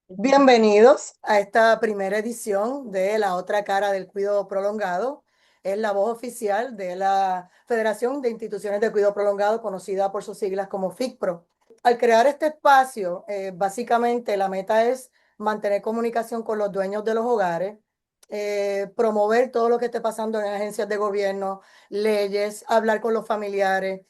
Bienvenidos a esta primera edición de La Otra Cara del Cuidado Prolongado. Es la voz oficial de la Federación de Instituciones de Cuidado Prolongado, conocida por sus siglas como FICPRO. Al crear este espacio, básicamente la meta es mantener comunicación con los dueños de los hogares, promover todo lo que esté pasando en agencias de gobierno, leyes, hablar con los familiares.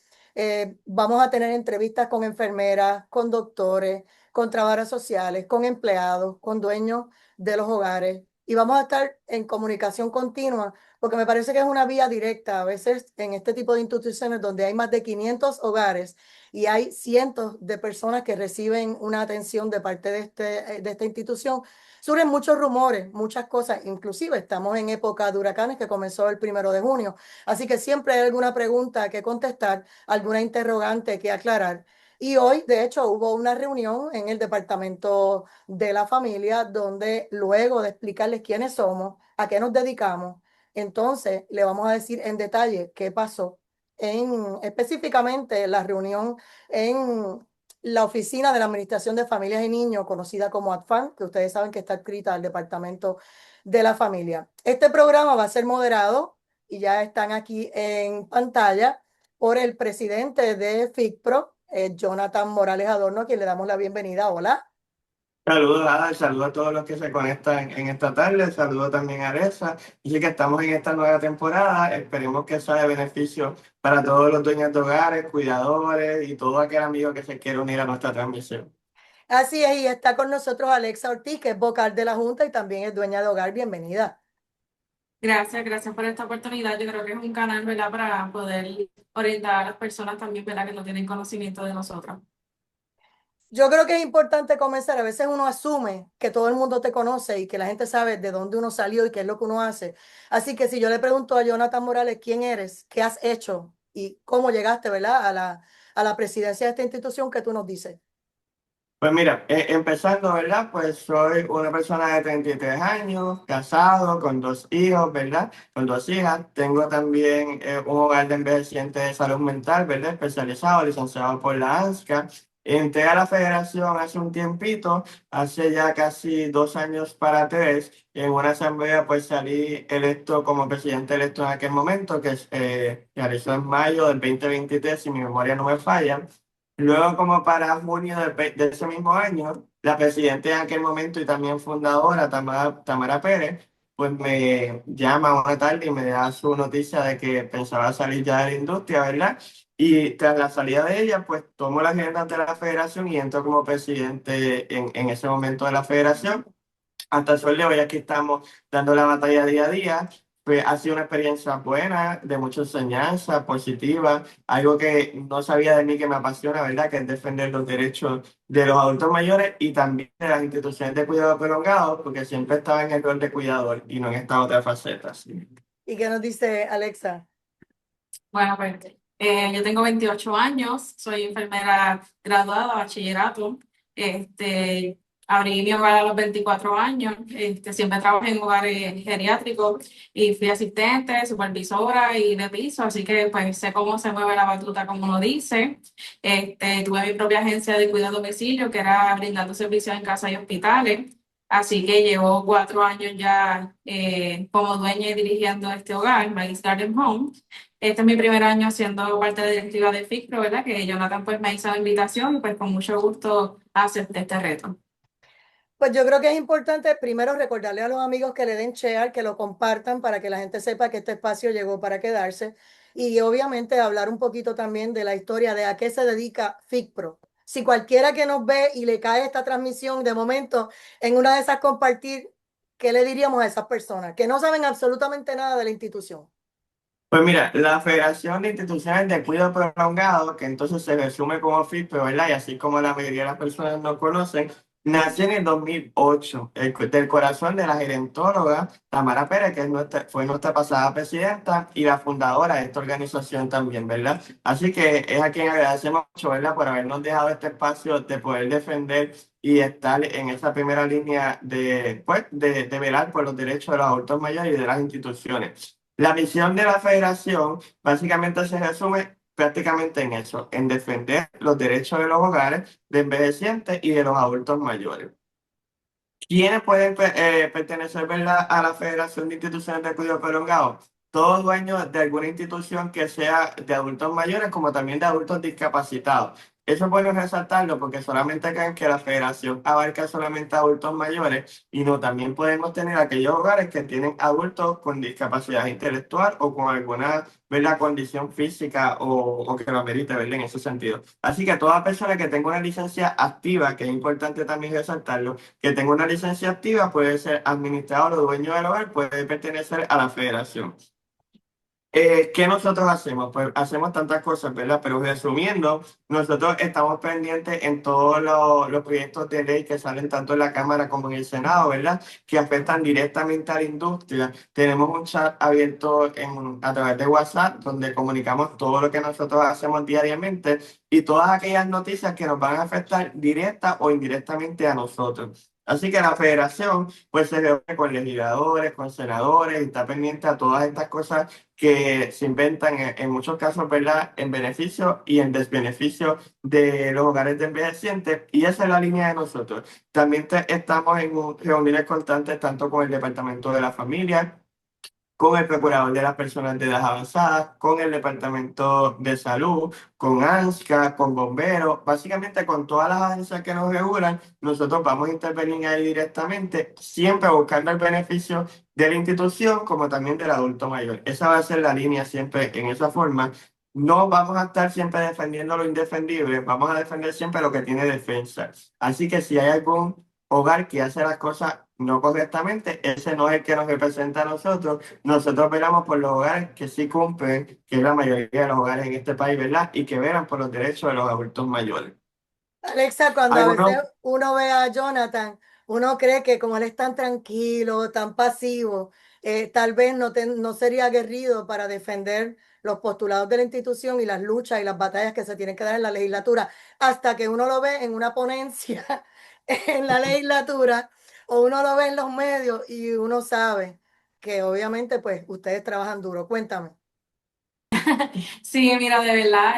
Vamos a tener entrevistas con enfermeras, con doctores, con trabajadoras sociales, con empleados, con dueños de los hogares. Y vamos a estar en comunicación continua, porque me parece que es una vía directa. A veces en este tipo de instituciones donde hay más de 500 hogares y hay cientos de personas que reciben una atención de parte de esta institución, surgen muchos rumores, muchas cosas. Inclusive estamos en época de huracanes que comenzó el 1 de junio. Así que siempre hay alguna pregunta que contestar, alguna interrogante que aclarar. Y hoy, de hecho, hubo una reunión en el departamento de la familia donde luego de explicarles quiénes somos, a qué nos dedicamos, entonces le vamos a decir en detalle qué pasó en específicamente la reunión en la oficina de la Administración de Familias y Niños, conocida como ADFAN, que ustedes saben que está adscrita al departamento de la familia. Este programa va a ser moderado y ya están aquí en pantalla por el presidente de FICPRO, Jonathan Morales Adorno, a quien le damos la bienvenida. Hola. Saludos, Ada, saludos a todos los que se conectan en esta tarde, saludos también a Aresa. Y sí que estamos en esta nueva temporada, esperemos que sea de beneficio para todos los dueños de hogares, cuidadores y todo aquel amigo que se quiera unir a nuestra transmisión. Así es, y está con nosotros Alexa Ortiz, que es vocal de la Junta y también es dueña de hogar. Bienvenida. Gracias por esta oportunidad. Yo creo que es un canal, ¿verdad?, para poder orientar a las personas también, ¿verdad?, que no tienen conocimiento de nosotros. Yo creo que es importante comenzar. A veces uno asume que todo el mundo te conoce y que la gente sabe de dónde uno salió y qué es lo que uno hace. Así que si yo le pregunto a Jonathan Morales quién eres, qué has hecho y cómo llegaste, ¿verdad?, a la presidencia de esta institución, ¿qué tú nos dices? Pues mira, empezando, ¿verdad? Pues soy una persona de 33 años, casado, con dos hijos, ¿verdad? Con dos hijas. Tengo también un hogar de envejecientes de salud mental, ¿verdad? Especializado, licenciado por la ANSCA. Entré a la federación hace un tiempito, hace ya casi 2 años para tres. En una asamblea pues salí electo como presidente electo en aquel momento, que realizó en mayo del 2023, si mi memoria no me falla. Luego, como para junio de ese mismo año, la presidenta en aquel momento y también fundadora, Tamara Pérez, pues me llama una tarde y me da su noticia de que pensaba salir ya de la industria, ¿verdad? Y tras la salida de ella, pues tomo las riendas de la federación y entro como presidente en ese momento de la federación. Hasta el sol de hoy aquí estamos dando la batalla día a día. Pues ha sido una experiencia buena, de mucha enseñanza, positiva, algo que no sabía de mí que me apasiona, ¿verdad? Que es defender los derechos de los adultos mayores y también de las instituciones de cuidado prolongado, porque siempre estaba en el rol de cuidador y no en esta otra faceta. ¿Sí? ¿Y qué nos dice Alexa? Bueno, pues yo tengo 28 años, soy enfermera graduada, bachillerato. Este, abrí mi hogar a los 24 años. Siempre trabajé en hogares geriátricos y fui asistente, supervisora y de piso, así que pues sé cómo se mueve la batuta, como uno dice. Tuve mi propia agencia de cuidado a domicilio, que era brindando servicios en casa y hospitales. Así que llevo 4 años ya como dueña y dirigiendo este hogar, My Garden Home. Este es mi primer año siendo parte de la directiva de FICPRO, ¿verdad? Que Jonathan pues me hizo la invitación y pues con mucho gusto acepté este reto. Pues yo creo que es importante primero recordarle a los amigos que le den share, que lo compartan para que la gente sepa que este espacio llegó para quedarse y obviamente hablar un poquito también de la historia de a qué se dedica FICPRO. Si cualquiera que nos ve y le cae esta transmisión de momento en una de esas compartir, ¿qué le diríamos a esas personas que no saben absolutamente nada de la institución? Pues mira, la Federación de Instituciones de Cuidado Prolongado, que entonces se resume como FIPE, ¿verdad? Y así como la mayoría de las personas no conocen, nació en el 2008, del corazón de la gerentóloga Tamara Pérez, que fue nuestra pasada presidenta y la fundadora de esta organización también, ¿verdad? Así que es a quien agradecemos mucho, ¿verdad? Por habernos dejado este espacio de poder defender y estar en esa primera línea pues, de velar por los derechos de los adultos mayores y de las instituciones. La misión de la federación básicamente se resume prácticamente en eso, en defender los derechos de los hogares de envejecientes y de los adultos mayores. ¿Quiénes pueden pertenecer, ¿verdad?, a la Federación de Instituciones de Cuidado Prolongado? Todos dueños de alguna institución que sea de adultos mayores como también de adultos discapacitados. Eso es bueno resaltarlo porque solamente creen que la federación abarca solamente a adultos mayores y no, también podemos tener aquellos hogares que tienen adultos con discapacidad intelectual o con alguna, ¿verdad?, condición física o que lo amerite, ¿verdad?, en ese sentido. Así que toda persona que tenga una licencia activa, que es importante también resaltarlo, que tenga una licencia activa puede ser administrador o dueño del hogar, puede pertenecer a la federación. ¿Qué nosotros hacemos? Pues hacemos tantas cosas, ¿verdad? Pero resumiendo, nosotros estamos pendientes en todos los proyectos de ley que salen tanto en la Cámara como en el Senado, ¿verdad? Que afectan directamente a la industria. Tenemos un chat abierto a través de WhatsApp donde comunicamos todo lo que nosotros hacemos diariamente y todas aquellas noticias que nos van a afectar directa o indirectamente a nosotros. Así que la federación pues se reúne con legisladores, con senadores y está pendiente a todas estas cosas que se inventan en muchos casos, ¿verdad?, en beneficio y en desbeneficio de los hogares de envejecientes, y esa es la línea de nosotros. También estamos en reuniones constantes tanto con el Departamento de la Familia, con el Procurador de las Personas de Edad Avanzada, con el Departamento de Salud, con ANSCA, con Bomberos, básicamente con todas las agencias que nos regulan, nosotros vamos a intervenir ahí directamente, siempre buscando el beneficio de la institución como también del adulto mayor. Esa va a ser la línea siempre en esa forma. No vamos a estar siempre defendiendo lo indefendible, vamos a defender siempre lo que tiene defensa. Así que si hay algún hogar que hace las cosas no correctamente, ese no es el que nos representa a nosotros. Nosotros velamos por los hogares que sí cumplen, que es la mayoría de los hogares en este país, ¿verdad? Y que velan por los derechos de los adultos mayores. Alexa, cuando a veces Algunos, uno ve a Jonathan, uno cree que como él es tan tranquilo, tan pasivo, tal vez no sería aguerrido para defender los postulados de la institución y las luchas y las batallas que se tienen que dar en la legislatura, hasta que uno lo ve en una ponencia en la legislatura o uno lo ve en los medios y uno sabe que obviamente pues ustedes trabajan duro. Cuéntame. Sí, mira, de verdad,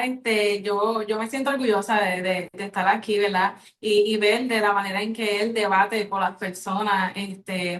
yo me siento orgullosa de estar aquí, ¿verdad? Y ver de la manera en que él debate con las personas,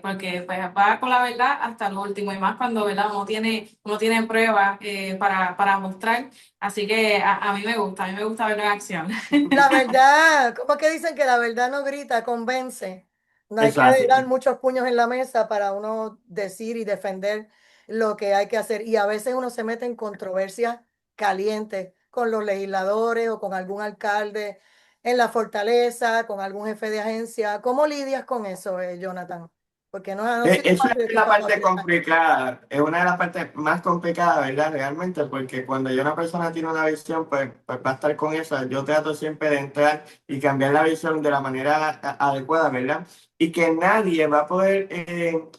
porque pues va con la verdad hasta lo último, y más cuando, ¿verdad?, uno tiene pruebas para mostrar. Así que a mí a mí me gusta verlo en acción. La verdad, ¿cómo es que dicen que la verdad no grita, convence? No hay que exacto. dar muchos puños en la mesa para uno decir y defender lo que hay que hacer. Y a veces uno se mete en controversias calientes con los legisladores o con algún alcalde en la fortaleza, con algún jefe de agencia. ¿Cómo lidias con eso, Jonathan? Porque no ha sido Eso fácil es estos la pasados parte 10 años. complicada, es una de las partes más complicadas, ¿verdad? Realmente, porque cuando ya una persona tiene una visión, pues va a estar con esa. Yo trato siempre de entrar y cambiar la visión de la manera adecuada, ¿verdad? Y que nadie va a poder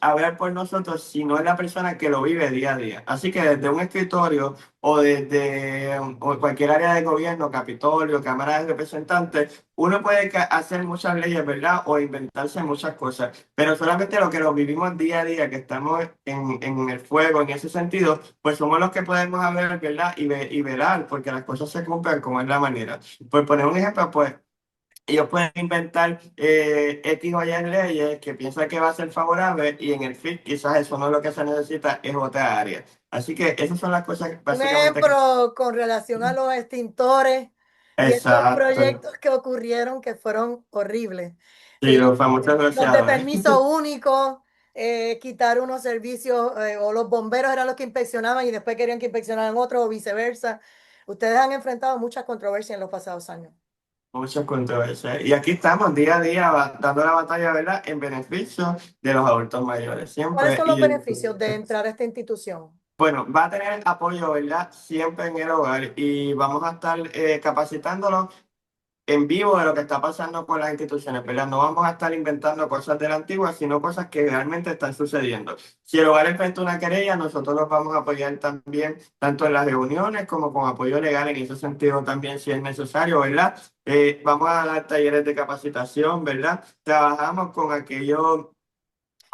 hablar por nosotros si no es la persona que lo vive día a día. Así que desde un escritorio o desde o cualquier área de gobierno, Capitolio, Cámara de Representantes, uno puede hacer muchas leyes, ¿verdad? O inventarse muchas cosas, pero solamente lo que lo vivimos día a día, que estamos en el fuego, en ese sentido, pues somos los que podemos hablar, ¿verdad? Y velar, porque las cosas se cumplan como es la manera. Por poner un ejemplo, pues ellos pueden inventar X o Y leyes que piensan que va a ser favorable y en el fin quizás eso no es lo que se necesita, es otra área. Así que esas son las cosas Un básicamente que... ejemplo con relación a los extintores y estos Exacto. proyectos que ocurrieron que fueron horribles. Sí, los famosos Los de negociadores. permiso único, quitar unos servicios, o los bomberos eran los que inspeccionaban y después querían que inspeccionaran otros o viceversa. Ustedes han enfrentado muchas controversias en los pasados años. Muchas controversias. Y aquí estamos día a día dando la batalla, ¿verdad? En beneficio de los adultos mayores, ¿Cuáles siempre. son los Y beneficios de entrar a esta institución? bueno, va a tener apoyo, ¿verdad? Siempre en el hogar y vamos a estar capacitándolo en vivo de lo que está pasando con las instituciones, ¿verdad? No vamos a estar inventando cosas de la antigua, sino cosas que realmente están sucediendo. Si el hogar enfrenta una querella, nosotros los vamos a apoyar también, tanto en las reuniones como con apoyo legal en ese sentido también, si es necesario, ¿verdad? Vamos a dar talleres de capacitación, ¿verdad? Trabajamos con aquellos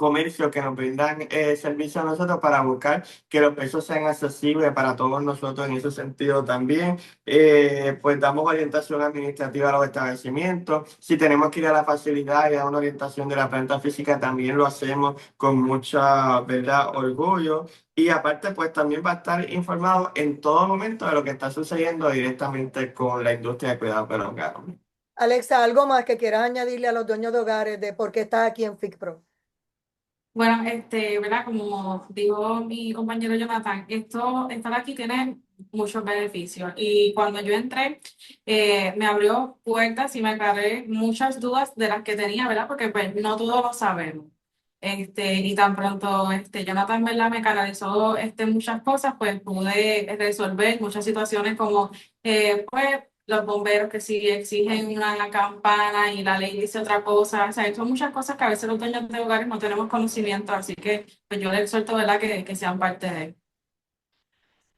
comercios que nos brindan servicio a nosotros para buscar que los precios sean accesibles para todos nosotros en ese sentido también. Pues damos orientación administrativa a los establecimientos. Si tenemos que ir a la facilidad y dar una orientación de la planta física, también lo hacemos con mucha, ¿verdad?, orgullo. Y aparte, pues también va a estar informado en todo momento de lo que está sucediendo directamente con la industria de cuidado prolongado. Alexa, ¿algo más que quieras añadirle a los dueños de hogares de por qué estás aquí en FICPRO? Bueno, ¿verdad? Como dijo mi compañero Jonathan, estar aquí tiene muchos beneficios. Y cuando yo entré, me abrió puertas y me aclaré muchas dudas de las que tenía, ¿verdad? Porque pues no todos lo sabemos. Y tan pronto Jonathan, ¿verdad?, me canalizó muchas cosas, pues pude resolver muchas situaciones como, pues, los bomberos que sí exigen una campana y la ley dice otra cosa. O sea, son muchas cosas que a veces los dueños de hogares no tenemos conocimiento, así que pues yo les exhorto, ¿verdad?, que sean parte de él.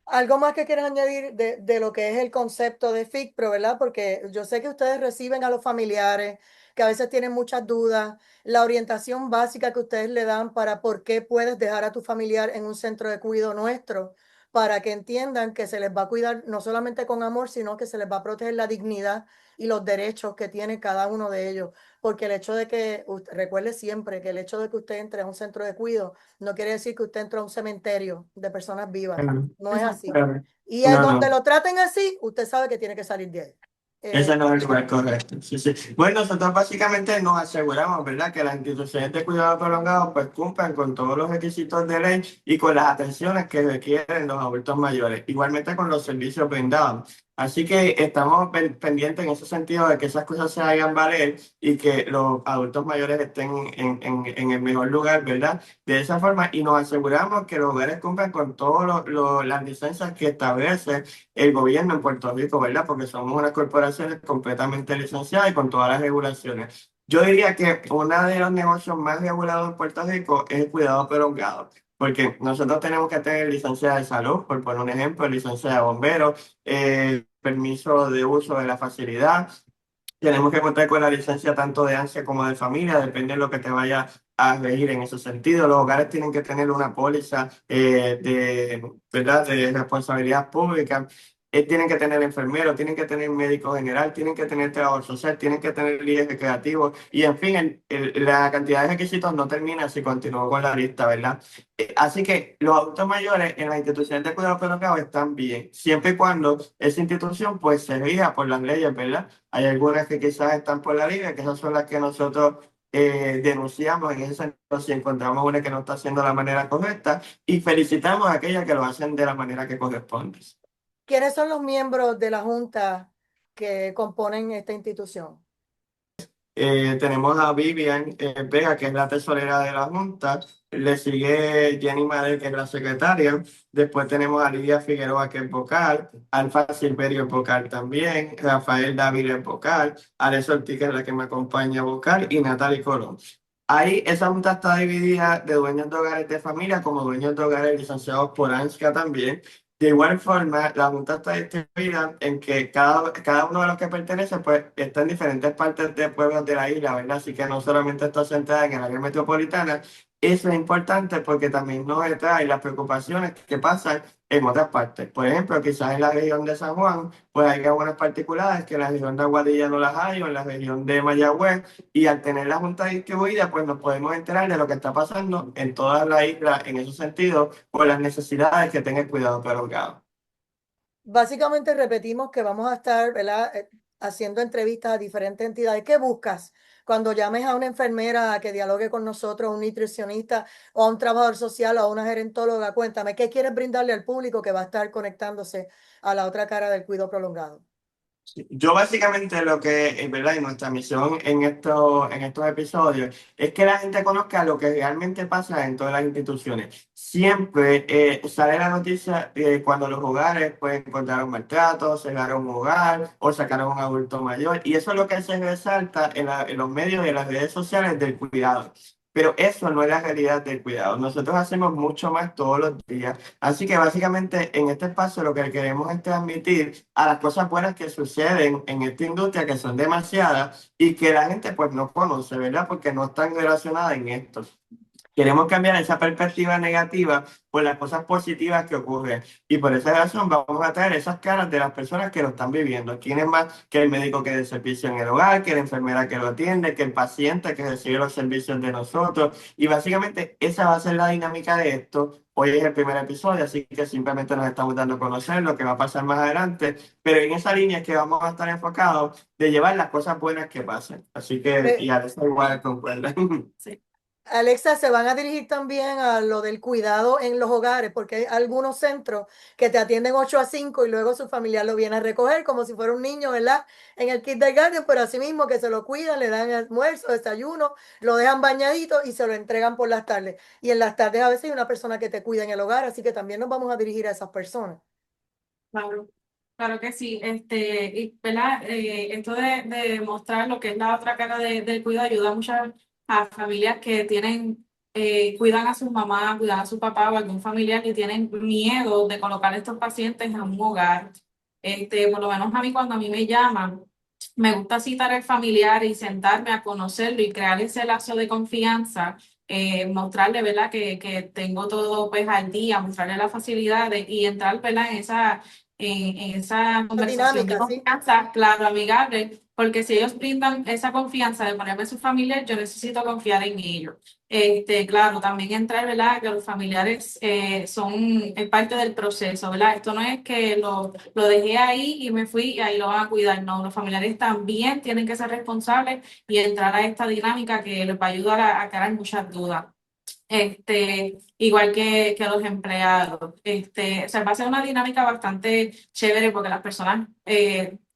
¿Algo más que quieras añadir de lo que es el concepto de FICPRO, verdad? Porque yo sé que ustedes reciben a los familiares que a veces tienen muchas dudas, la orientación básica que ustedes le dan para por qué puedes dejar a tu familiar en un centro de cuidado nuestro, para que entiendan que se les va a cuidar no solamente con amor, sino que se les va a proteger la dignidad y los derechos que tiene cada uno de ellos. Porque el hecho de que, recuerde siempre que el hecho de que usted entre a un centro de cuidado no quiere decir que usted entra a un cementerio de personas vivas. No es así. Exacto. Y No, donde no. lo traten así, usted sabe que tiene que salir de ahí. Ese no es el lugar correcto. Sí, sí. Bueno, nosotros básicamente nos aseguramos, ¿verdad?, que las instituciones de cuidado prolongado pues cumplan con todos los requisitos de ley y con las atenciones que requieren los adultos mayores, igualmente con los servicios brindados. Así que estamos pendientes en ese sentido de que esas cosas se hagan valer y que los adultos mayores estén en el mejor lugar, ¿verdad? De esa forma, y nos aseguramos que los hogares cumplan con todas las licencias que establece el gobierno en Puerto Rico, ¿verdad? Porque somos unas corporaciones completamente licenciadas y con todas las regulaciones. Yo diría que uno de los negocios más regulados en Puerto Rico es el cuidado prolongado, porque nosotros tenemos que tener licencia de salud, por poner un ejemplo, licencia de bomberos, permiso de uso de la facilidad. Tenemos que contar con la licencia tanto de ANSIA como de familia, depende de lo que te vaya a regir en ese sentido. Los hogares tienen que tener una póliza ¿verdad?, de responsabilidad pública. Tienen que tener enfermeros, tienen que tener médico general, tienen que tener trabajador social, tienen que tener líderes recreativos y en fin, la cantidad de requisitos no termina si continúo con la lista, ¿verdad? Así que los adultos mayores en las instituciones de cuidado prolongado están bien, siempre y cuando esa institución pues se rija por las leyes, ¿verdad? Hay algunas que quizás están por la libre, que esas son las que nosotros denunciamos en ese sentido si encontramos una que no está haciendo de la manera correcta y felicitamos a aquellas que lo hacen de la manera que corresponde. ¿Quiénes son los miembros de la Junta que componen esta institución? Tenemos a Vivian Vega, que es la tesorera de la Junta. Le sigue Jenny Madel, que es la secretaria. Después tenemos a Lidia Figueroa, que es vocal. Alfa Silverio es vocal también. Rafael David es vocal. Alex Ortiz, que es la que me acompaña vocal. Y Natalie Colón. Ahí esa junta está dividida de dueños de hogares de familia como dueños de hogares licenciados por ANSCA también. De igual forma, la Junta está distribuida en que cada uno de los que pertenece pues, está en diferentes partes de pueblos de la isla, ¿verdad? Así que no solamente está centrada en el área metropolitana. Eso es importante porque también nos trae las preocupaciones que pasan en otras partes. Por ejemplo, quizás en la región de San Juan, pues hay algunas particulares que en la región de Aguadilla no las hay, o en la región de Mayagüez, y al tener la Junta distribuida, pues nos podemos enterar de lo que está pasando en toda la isla en ese sentido, por las necesidades que tenga el cuidado prolongado. Básicamente repetimos que vamos a estar, ¿verdad?, haciendo entrevistas a diferentes entidades. ¿Qué buscas cuando llames a una enfermera a que dialogue con nosotros, a un nutricionista o a un trabajador social o a una gerontóloga? Cuéntame, ¿qué quieres brindarle al público que va a estar conectándose a la otra cara del cuidado prolongado? Sí. Yo básicamente lo que, en verdad, y nuestra misión en estos episodios es que la gente conozca lo que realmente pasa en todas las instituciones. Siempre sale la noticia cuando los hogares pues, encontraron maltrato, cerraron un hogar o sacaron a un adulto mayor. Y eso es lo que se resalta en los medios y en las redes sociales del cuidado. Pero eso no es la realidad del cuidado. Nosotros hacemos mucho más todos los días. Así que básicamente en este espacio lo que queremos es transmitir a las cosas buenas que suceden en esta industria, que son demasiadas y que la gente pues no conoce, ¿verdad? Porque no están relacionadas en esto. Queremos cambiar esa perspectiva negativa por las cosas positivas que ocurren. Y por esa razón vamos a traer esas caras de las personas que lo están viviendo. ¿Quién es más que el médico que dé servicio en el hogar, que la enfermera que lo atiende, que el paciente que recibe los servicios de nosotros? Y básicamente esa va a ser la dinámica de esto. Hoy es el primer episodio, así que simplemente nos estamos dando a conocer lo que va a pasar más adelante. Pero en esa línea es que vamos a estar enfocados de llevar las cosas buenas que pasen. Así que, y Eh, a eso igual concuerda. Sí. Alexa, se van a dirigir también a lo del cuidado en los hogares, porque hay algunos centros que te atienden 8 a 5 y luego su familiar lo viene a recoger como si fuera un niño, ¿verdad? En el kindergarten, pero así mismo que se lo cuidan, le dan almuerzo, desayuno, lo dejan bañadito y se lo entregan por las tardes. Y en las tardes a veces hay una persona que te cuida en el hogar, así que también nos vamos a dirigir a esas personas. Claro, claro que sí. Y, ¿verdad? Esto de mostrar lo que es la otra cara del cuidado ayuda mucho a familias que tienen, cuidan a sus mamás, cuidan a su papá o algún familiar y tienen miedo de colocar a estos pacientes en un hogar. Por lo menos a mí cuando a mí me llaman, me gusta citar al familiar y sentarme a conocerlo y crear ese lazo de confianza, mostrarle, ¿verdad? Que tengo todo pues al día, mostrarle las facilidades y entrar, ¿verdad? En esa La conversación de dinámica, sí. confianza, claro, amigable, porque si ellos brindan esa confianza de ponerme su familiar, yo necesito confiar en ellos. Claro, también entrar, ¿verdad? Que los familiares es parte del proceso, ¿verdad? Esto no es que lo dejé ahí y me fui y ahí lo van a cuidar, no, los familiares también tienen que ser responsables y entrar a esta dinámica que les va a ayudar a aclarar muchas dudas. Igual que los empleados. O sea, va a ser una dinámica bastante chévere porque las personas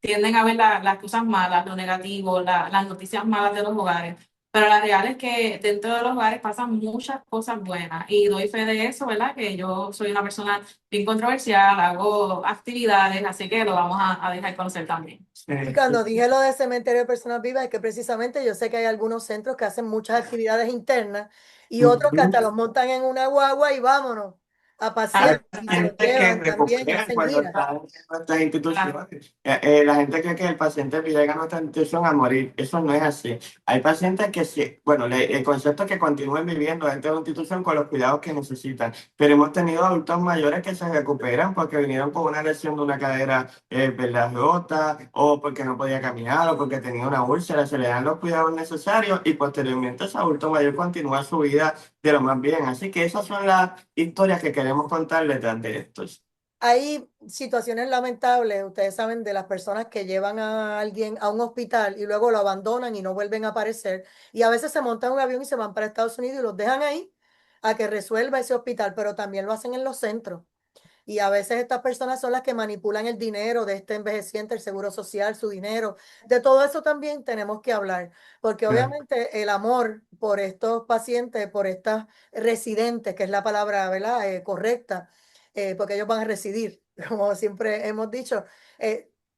tienden a ver las cosas malas, lo negativo, las noticias malas de los hogares. Pero la real es que dentro de los hogares pasan muchas cosas buenas y doy fe de eso, ¿verdad? Que yo soy una persona bien controversial, hago actividades, así que lo vamos a dejar conocer también. Y cuando dije lo de cementerio de personas vivas, es que precisamente yo sé que hay algunos centros que hacen muchas actividades internas y otros que hasta Ujú. los montan en una guagua y vámonos a pasear Hay y se los gente que llevan también y recupera hacen cuando giras. están en nuestras Claro. instituciones. La gente cree que el paciente llega a nuestra institución a morir. Eso no es así. Hay pacientes que sí, bueno, el concepto es que continúen viviendo dentro de la institución con los cuidados que necesitan. Pero hemos tenido adultos mayores que se recuperan porque vinieron con una lesión de una cadera, ¿verdad? Rota, o porque no podía caminar, o porque tenía una úlcera. Se le dan los cuidados necesarios y posteriormente ese adulto mayor continúa su vida de lo más bien. Así que esas son las historias que queremos contar detrás de estos. Hay situaciones lamentables, ustedes saben, de las personas que llevan a alguien a un hospital y luego lo abandonan y no vuelven a aparecer. Y a veces se montan en un avión y se van para Estados Unidos y los dejan ahí a que resuelva ese hospital, pero también lo hacen en los centros. Y a veces estas personas son las que manipulan el dinero de este envejeciente, el seguro social, su dinero. De todo eso también tenemos que hablar, porque Claro. obviamente el amor por estos pacientes, por estas residentes, que es la palabra, ¿verdad? Correcta, porque ellos van a residir, como siempre hemos dicho,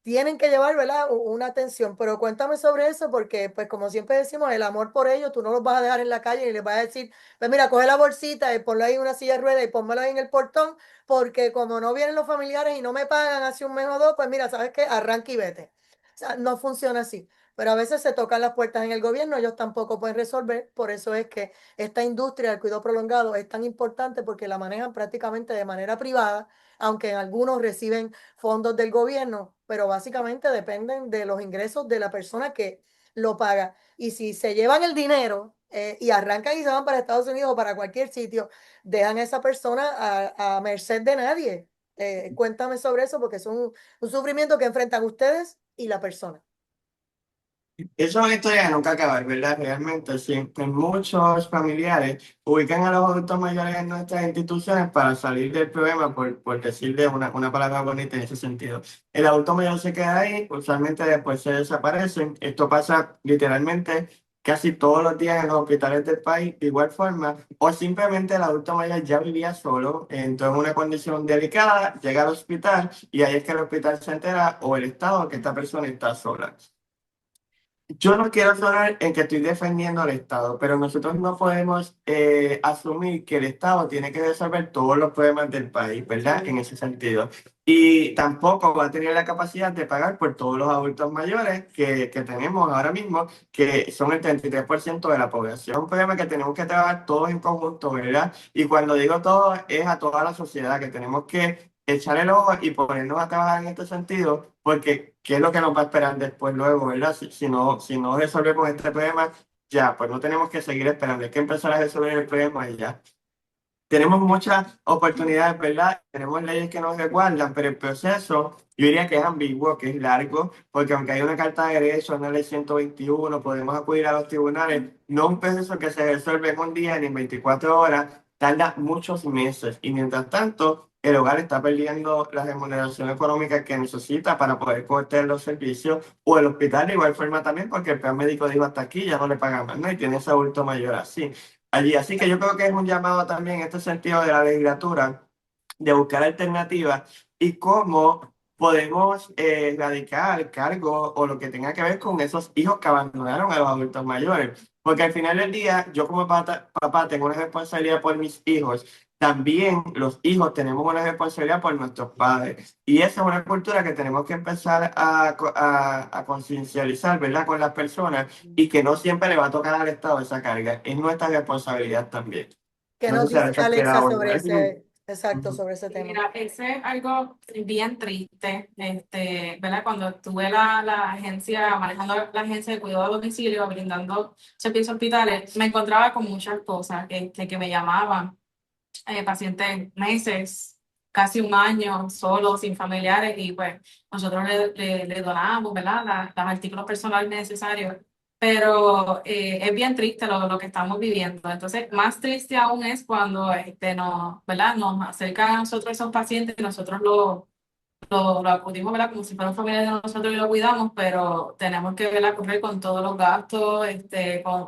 tienen que llevar, ¿verdad? Una atención. Pero cuéntame sobre eso, porque pues como siempre decimos, el amor por ellos, tú no los vas a dejar en la calle y les vas a decir, pues mira, coge la bolsita y ponla ahí en una silla de ruedas y pónmela ahí en el portón porque como no vienen los familiares y no me pagan hace un mes o dos, pues mira, ¿sabes qué? Arranca y vete. O sea, no funciona así. Pero a veces se tocan las puertas en el gobierno, ellos tampoco pueden resolver. Por eso es que esta industria del cuidado prolongado es tan importante porque la manejan prácticamente de manera privada, aunque en algunos reciben fondos del gobierno, pero básicamente dependen de los ingresos de la persona que lo paga. Y si se llevan el dinero y arrancan y se van para Estados Unidos o para cualquier sitio, dejan a esa persona a merced de nadie. Cuéntame sobre eso porque es un sufrimiento que enfrentan ustedes y la persona. Eso es una historia de nunca acabar, ¿verdad? Realmente, siempre muchos familiares ubican a los adultos mayores en nuestras instituciones para salir del problema, por decirle una palabra bonita en ese sentido. El adulto mayor se queda ahí, usualmente después se desaparecen. Esto pasa literalmente casi todos los días en los hospitales del país, de igual forma, o simplemente el adulto mayor ya vivía solo, entró en una condición delicada, llega al hospital y ahí es que el hospital se entera o el estado que esta persona está sola. Yo no quiero sonar en que estoy defendiendo al Estado, pero nosotros no podemos asumir que el Estado tiene que resolver todos los problemas del país, ¿verdad? En ese sentido. Y tampoco va a tener la capacidad de pagar por todos los adultos mayores que tenemos ahora mismo, que son el 33% de la población. Es un problema que tenemos que trabajar todos en conjunto, ¿verdad? Y cuando digo todos, es a toda la sociedad, que tenemos que echar el ojo y ponernos a trabajar en este sentido, porque ¿qué es lo que nos va a esperar después, luego, verdad? Si no resolvemos este problema, ya, pues no tenemos que seguir esperando, hay que empezar a resolver el problema y ya. Tenemos muchas oportunidades, ¿verdad? Tenemos leyes que nos resguardan, pero el proceso, yo diría que es ambiguo, que es largo, porque aunque hay una Carta de Derechos, una ley 121, podemos acudir a los tribunales, no un proceso que se resuelve en un día ni en 24 horas, tarda muchos meses. Y mientras tanto, el hogar está perdiendo la remuneración económica que necesita para poder costear los servicios, o el hospital de igual forma también, porque el plan médico dijo hasta aquí, ya no le pagan más, ¿no? Y tiene ese adulto mayor así allí. Así que yo creo que es un llamado también en este sentido de la legislatura de buscar alternativas y cómo podemos erradicar cargos o lo que tenga que ver con esos hijos que abandonaron a los adultos mayores. Porque al final del día, yo como papá tengo una responsabilidad por mis hijos. También los hijos tenemos una responsabilidad por nuestros padres. Y esa es una cultura que tenemos que empezar a conciencializar, ¿verdad? Con las personas y que no siempre le va a tocar al Estado esa carga. Es nuestra responsabilidad también. ¿Qué No sé nos si dice Alexa quiere Alexa sobre abordar. ese, exacto, Ujú. sobre ese Y tema? mira, ese es algo bien triste, ¿verdad? Cuando estuve la agencia, manejando la agencia de cuidado a domicilio, brindando servicios hospitales, me encontraba con muchas cosas que me llamaban, pacientes meses, casi un año, solos, sin familiares, y pues nosotros le donamos, ¿verdad? Los artículos personales necesarios. Pero es bien triste lo que estamos viviendo. Entonces, más triste aún es cuando ¿verdad? Nos acercan a nosotros esos pacientes y nosotros lo acudimos, ¿verdad? Como si fuera un familiar de nosotros y lo cuidamos, pero tenemos que, ¿verdad? Correr con todos los gastos,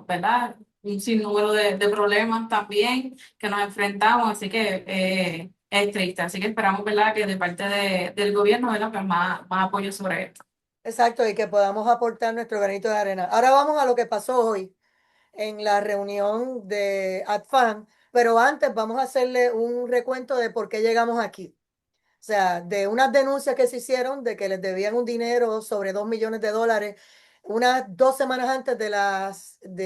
¿verdad? Un sinnúmero de problemas también que nos enfrentamos, así que es triste. Así que esperamos, ¿verdad? Que de parte del gobierno, ¿verdad? Pues más apoyo sobre esto. Exacto, y que podamos aportar nuestro granito de arena. Ahora vamos a lo que pasó hoy en la reunión de ADFAN, pero antes vamos a hacerle un recuento de por qué llegamos aquí. O sea, de unas denuncias que se hicieron de que les debían un dinero sobre $2 millones, unas 2 semanas antes de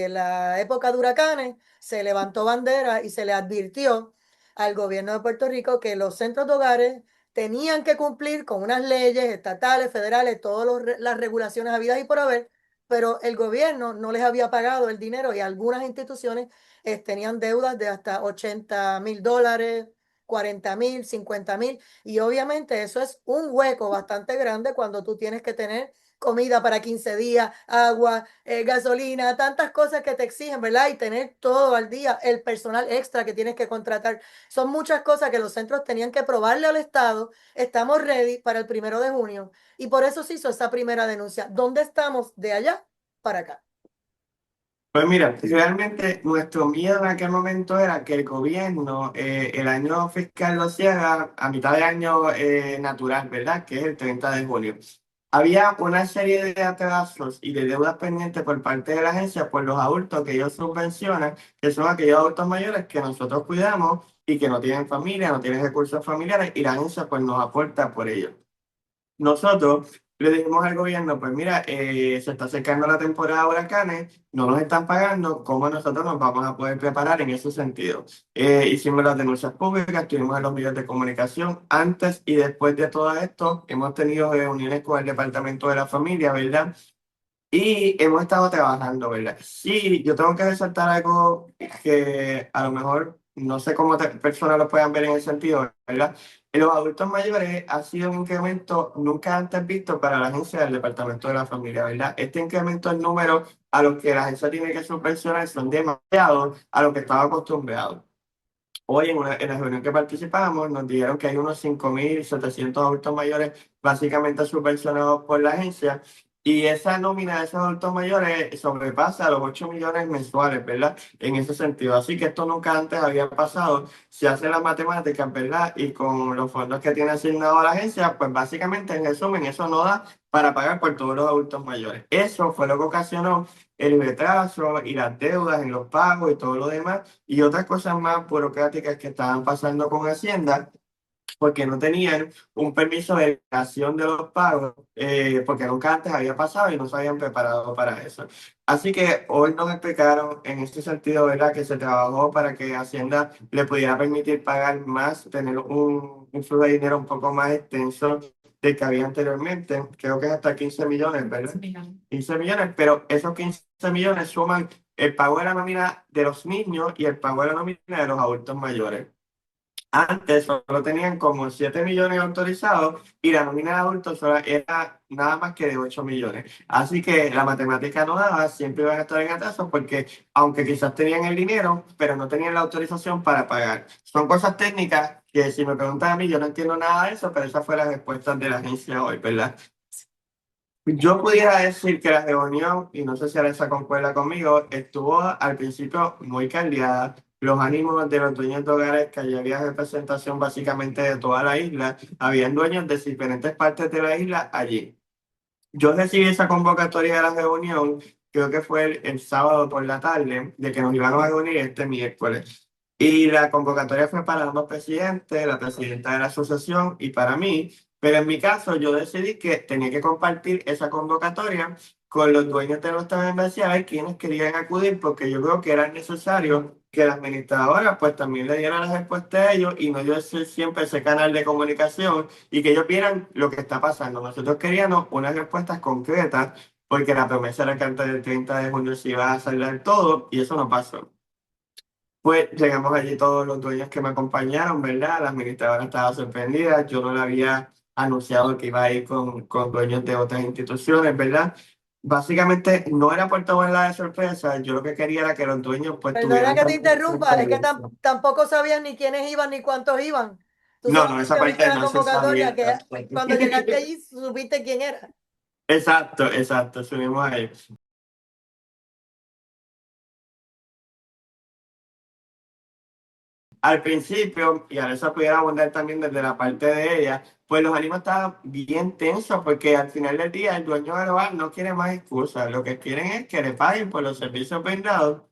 la época de huracanes, se levantó bandera y se le advirtió al gobierno de Puerto Rico que los centros de hogares tenían que cumplir con unas leyes estatales, federales, todas las regulaciones habidas y por haber, pero el gobierno no les había pagado el dinero y algunas instituciones tenían deudas de hasta $80,000, 40,000, 50,000. Y obviamente eso es un hueco bastante grande cuando tú tienes que tener comida para 15 días, agua, gasolina, tantas cosas que te exigen, ¿verdad? Y tener todo al día, el personal extra que tienes que contratar. Son muchas cosas que los centros tenían que probarle al Estado. Estamos ready para el 1 de junio. Y por eso se hizo esa primera denuncia. ¿Dónde estamos de allá para acá? Pues mira, realmente nuestro miedo en aquel momento era que el gobierno el año fiscal lo cierra a mitad de año natural, ¿verdad? Que es el 30 de junio. Había una serie de atrasos y de deudas pendientes por parte de la agencia por los adultos que ellos subvencionan, que son aquellos adultos mayores que nosotros cuidamos y que no tienen familia, no tienen recursos familiares y la agencia pues nos aporta por ello. Nosotros le dijimos al gobierno, pues mira, se está acercando la temporada de huracanes, no nos están pagando, ¿cómo nosotros nos vamos a poder preparar en ese sentido? Hicimos las denuncias públicas, estuvimos en los medios de comunicación. Antes y después de todo esto, hemos tenido reuniones con el Departamento de la Familia, ¿verdad? Y hemos estado trabajando, ¿verdad? Sí, yo tengo que resaltar algo que a lo mejor no sé cómo otras personas lo puedan ver en el sentido, ¿verdad? En los adultos mayores ha sido un incremento nunca antes visto para la agencia del Departamento de la Familia, ¿verdad? Este incremento en número a los que la agencia tiene que subvencionar son demasiados a lo que estaba acostumbrado. Hoy en la reunión que participamos nos dijeron que hay unos 5.700 adultos mayores básicamente subvencionados por la agencia y esa nómina de esos adultos mayores sobrepasa los 8 millones mensuales, ¿verdad? En ese sentido. Así que esto nunca antes había pasado. Se hace las matemáticas, ¿verdad? Y con los fondos que tiene asignado a la agencia, pues básicamente en resumen eso no da para pagar por todos los adultos mayores. Eso fue lo que ocasionó el retraso y las deudas en los pagos y todo lo demás y otras cosas más burocráticas que estaban pasando con Hacienda porque no tenían un permiso de creación de los pagos, porque nunca antes había pasado y no se habían preparado para eso. Así que hoy nos explicaron en este sentido, ¿verdad?, que se trabajó para que Hacienda le pudiera permitir pagar más, tener un flujo de dinero un poco más extenso del que había anteriormente. Creo que es hasta 15 millones, ¿verdad? 15 millones, pero esos 15 millones suman el pago de la nómina de los niños y el pago de la nómina de los adultos mayores. Antes solo tenían como 7 millones autorizados y la nómina de adultos solo era nada más que de 8 millones. Así que la matemática no daba, siempre iban a estar en atraso porque aunque quizás tenían el dinero, pero no tenían la autorización para pagar. Son cosas técnicas que si me preguntan a mí, yo no entiendo nada de eso, pero esa fue la respuesta de la agencia hoy, ¿verdad? Yo pudiera decir que la reunión, y no sé si Alexa concuerda conmigo, estuvo al principio muy caldeada. Los ánimos de los dueños de hogares, que allí había representación básicamente de toda la isla, habían dueños de diferentes partes de la isla allí. Yo recibí esa convocatoria de la reunión, creo que fue el sábado por la tarde, de que nos íbamos a reunir este miércoles. Y la convocatoria fue para ambos presidentes, la presidenta de la asociación y para mí. Pero en mi caso, yo decidí que tenía que compartir esa convocatoria con los dueños de nuestra membresía, a ver quiénes querían acudir, porque yo creo que era necesario que la administradora pues también le diera la respuesta a ellos y no yo ser siempre ese canal de comunicación y que ellos vieran lo que está pasando. Nosotros queríamos unas respuestas concretas porque la promesa era que antes del 30 de junio se iba a saldar todo y eso no pasó. Pues llegamos allí todos los dueños que me acompañaron, ¿verdad? La administradora estaba sorprendida, yo no le había anunciado que iba a ir con dueños de otras instituciones, ¿verdad? Básicamente no era por tomarla de sorpresa, yo lo que quería era que los dueños pues Perdona tuvieran que te también esa interrumpa, es que experiencia. tampoco sabían ni quiénes iban ni cuántos iban. Tú No, no, esa solamente viste parte la no se convocatoria sabía. que cuando llegaste allí supiste quién era. Exacto, exacto, subimos ahí. Al principio, y a eso pudiera abundar también desde la parte de ella, pues los ánimos estaban bien tensos porque al final del día el dueño del hogar no quiere más excusas, lo que quieren es que le paguen por los servicios brindados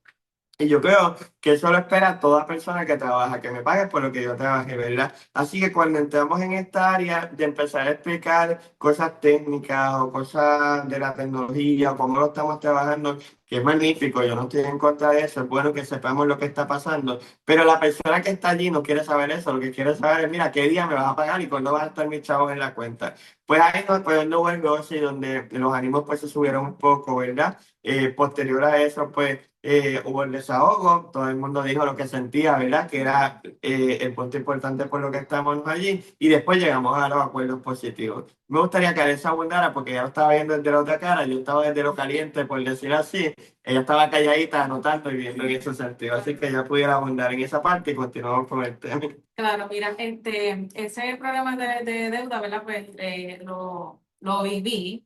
y yo creo que eso lo espera toda persona que trabaja, que me pague por lo que yo trabaje, ¿verdad? Así que cuando entramos en esta área de empezar a explicar cosas técnicas o cosas de la tecnología o cómo lo estamos trabajando, que es magnífico, yo no estoy en contra de eso, es bueno que sepamos lo que está pasando, pero la persona que está allí no quiere saber eso, lo que quiere saber es, mira, ¿qué día me vas a pagar y cuándo van a estar mis chavos en la cuenta? Pues ahí no hubo el goce y donde los ánimos pues se subieron un poco, ¿verdad? Posterior a eso, pues hubo el desahogo, todo el mundo dijo lo que sentía, ¿verdad? Que era el punto importante por lo que estamos allí, y después llegamos a los acuerdos positivos. Me gustaría que Alexa abundara porque ya lo estaba viendo desde la otra cara, yo estaba desde lo caliente, por decir así, ella estaba calladita, anotando y viendo en ese sentido, así que ya pudiera abundar en esa parte y continuamos con el tema. Claro, mira, ese problema de deuda, ¿verdad? Pues lo viví,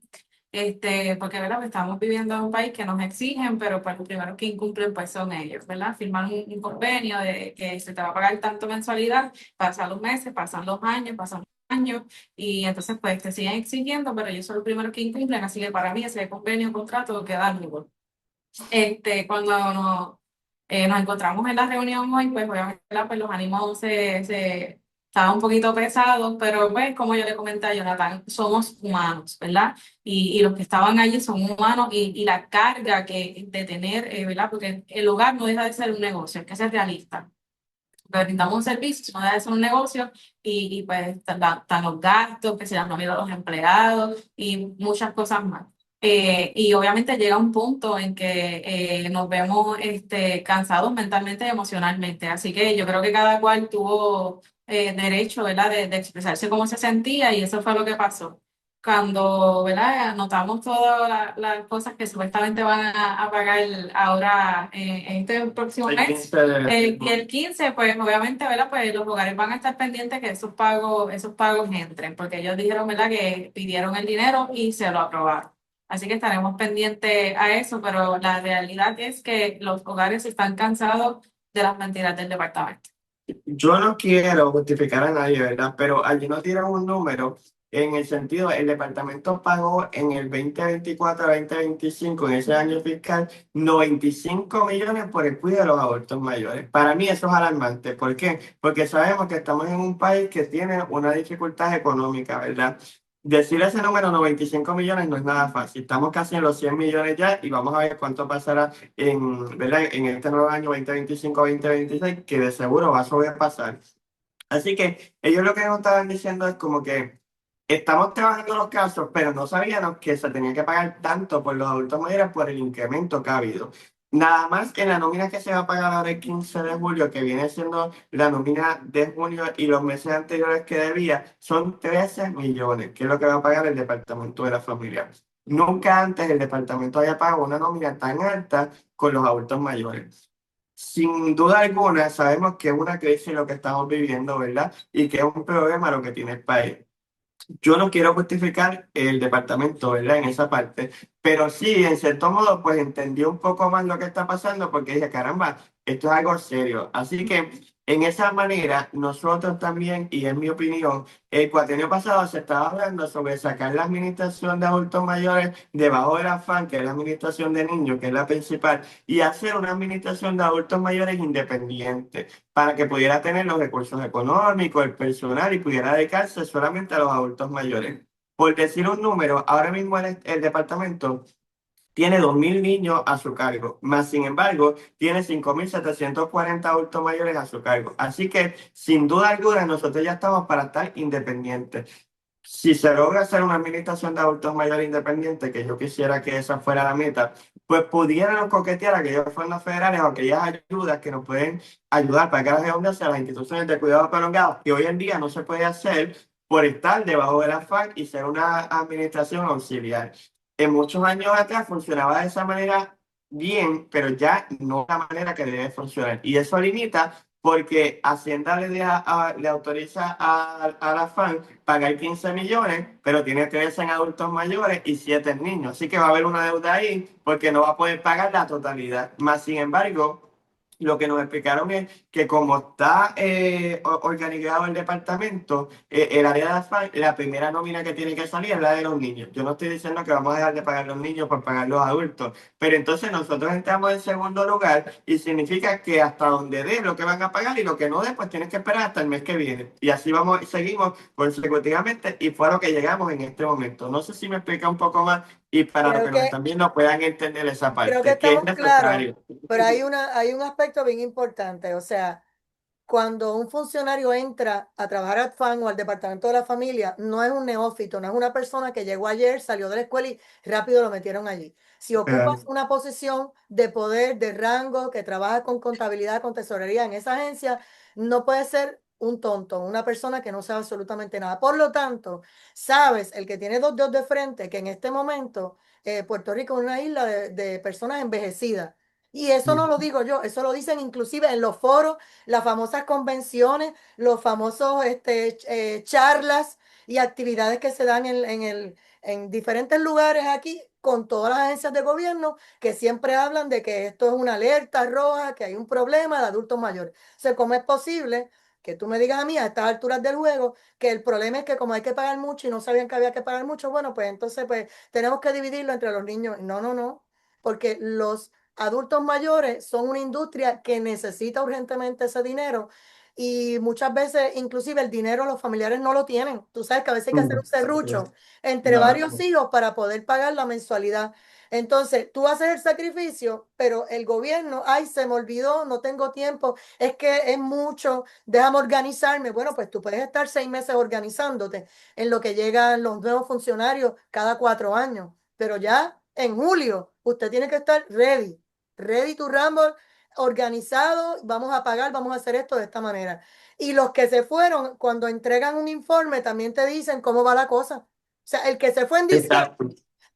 porque, ¿verdad? Pues estamos viviendo en un país que nos exigen, pero pues los primeros que incumplen pues son ellos, ¿verdad? Firman un convenio de que se te va a pagar tanto mensualidad, pasan los meses, pasan los años, y entonces pues te siguen exigiendo, pero ellos son los primeros que incumplen, así que para mí ese convenio o contrato queda nulo. Cuando nos encontramos en la reunión hoy, pues obviamente ¿verdad? Pues los ánimos estaban un poquito pesados, pero pues como yo le comenté a Jonathan, somos humanos, ¿verdad? Y los que estaban allí son humanos y la carga que de tener, ¿verdad? Porque el hogar no deja de ser un negocio, hay que ser realista. Pero brindamos un servicio, no deja de ser un negocio y pues están los gastos, que se han movido los empleados y muchas cosas más. Y obviamente llega un punto en que nos vemos cansados mentalmente y emocionalmente. Así que yo creo que cada cual tuvo derecho, ¿verdad?, de expresarse cómo se sentía y eso fue lo que pasó. Cuando, ¿verdad?, anotamos todas las cosas que supuestamente van a pagar ahora en este próximo El mes. 15 de... Y el 15 pues obviamente, ¿verdad? Pues los hogares van a estar pendientes que esos pagos entren, porque ellos dijeron, ¿verdad?, que pidieron el dinero y se lo aprobaron. Así que estaremos pendientes a eso, pero la realidad es que los hogares están cansados de las mentiras del departamento. Yo no quiero justificar a nadie, ¿verdad? Pero allí nos dieron un número en el sentido, el departamento pagó en el 2024-2025, en ese año fiscal, 95 millones por el cuidado de los adultos mayores. Para mí eso es alarmante. ¿Por qué? Porque sabemos que estamos en un país que tiene una dificultad económica, ¿verdad? Decir ese número, 95 millones, no es nada fácil. Estamos casi en los 100 millones ya y vamos a ver cuánto pasará ¿verdad? En este nuevo año 2025-2026, que de seguro va a sobrepasar. Así que ellos lo que nos estaban diciendo es como que estamos trabajando los casos, pero no sabíamos que se tenía que pagar tanto por los adultos mayores por el incremento que ha habido. Nada más que la nómina que se va a pagar ahora el 15 de julio, que viene siendo la nómina de junio y los meses anteriores que debía, son 13 millones, que es lo que va a pagar el Departamento de la Familia. Nunca antes el departamento había pagado una nómina tan alta con los adultos mayores. Sin duda alguna, sabemos que es una crisis lo que estamos viviendo, ¿verdad? Y que es un problema lo que tiene el país. Yo no quiero justificar el departamento, ¿verdad? En esa parte, pero sí, en cierto modo, pues entendí un poco más lo que está pasando porque dije, caramba, esto es algo serio. Así que, en esa manera, nosotros también, y en mi opinión, el cuatrienio pasado se estaba hablando sobre sacar la administración de adultos mayores debajo de la FAN, que es la administración de niños, que es la principal, y hacer una administración de adultos mayores independiente para que pudiera tener los recursos económicos, el personal y pudiera dedicarse solamente a los adultos mayores. Por decir un número, ahora mismo el departamento tiene 2.000 niños a su cargo, más sin embargo, tiene 5.740 adultos mayores a su cargo. Así que, sin duda alguna, nosotros ya estamos para estar independientes. Si se logra hacer una administración de adultos mayores independiente, que yo quisiera que esa fuera la meta, pues pudieran coquetear aquellos fondos federales o aquellas ayudas que nos pueden ayudar para que las redundancia a las instituciones de cuidado prolongado, que hoy en día no se puede hacer por estar debajo de la FAC y ser una administración auxiliar. En muchos años atrás funcionaba de esa manera bien, pero ya no de la manera que debe funcionar. Y eso limita porque Hacienda le autoriza a la FAN pagar 15 millones, pero tiene 13 en adultos mayores y 7 en niños. Así que va a haber una deuda ahí porque no va a poder pagar la totalidad. Más sin embargo, lo que nos explicaron es que como está organizado el departamento, el área de la FAN, la primera nómina que tiene que salir es la de los niños. Yo no estoy diciendo que vamos a dejar de pagar los niños por pagar los adultos, pero entonces nosotros entramos en segundo lugar y significa que hasta donde dé lo que van a pagar y lo que no dé, pues tienes que esperar hasta el mes que viene. Y así vamos, seguimos consecutivamente y fue a lo que llegamos en este momento. No sé si me explica un poco más y para los Creo que nos que, están viendo puedan entender esa creo que parte, que es estamos claros, necesario. pero hay un aspecto bien importante. O sea, cuando un funcionario entra a trabajar al FAN o al Departamento de la Familia, no es un neófito, no es una persona que llegó ayer, salió de la escuela y rápido lo metieron allí. Si ocupas una posición de poder, de rango, que trabaja con contabilidad, con tesorería en esa agencia, no puede ser un tonto, una persona que no sabe absolutamente nada. Por lo tanto, sabes, el que tiene dos dedos de frente, que en este momento Puerto Rico es una isla de personas envejecidas. Y eso no lo digo yo, eso lo dicen inclusive en los foros, las famosas convenciones, los famosos charlas y actividades que se dan en diferentes lugares aquí con todas las agencias de gobierno que siempre hablan de que esto es una alerta roja, que hay un problema de adultos mayores. O sea, ¿cómo es posible que tú me digas a mí a estas alturas del juego que el problema es que como hay que pagar mucho y no sabían que había que pagar mucho, bueno, pues entonces pues tenemos que dividirlo entre los niños? No, no, no, porque los adultos mayores son una industria que necesita urgentemente ese dinero y muchas veces inclusive el dinero los familiares no lo tienen. Tú sabes que a veces hay que hacer un serrucho entre varios hijos para poder pagar la mensualidad. Entonces, tú haces el sacrificio, pero el gobierno, ay, se me olvidó, no tengo tiempo, es que es mucho, déjame organizarme. Bueno, pues tú puedes estar 6 meses organizándote en lo que llegan los nuevos funcionarios cada 4 años, pero ya en julio usted tiene que estar ready to rumble, organizado, vamos a pagar, vamos a hacer esto de esta manera. Y los que se fueron, cuando entregan un informe, también te dicen cómo va la cosa. O sea, el que se fue en diciembre Exacto,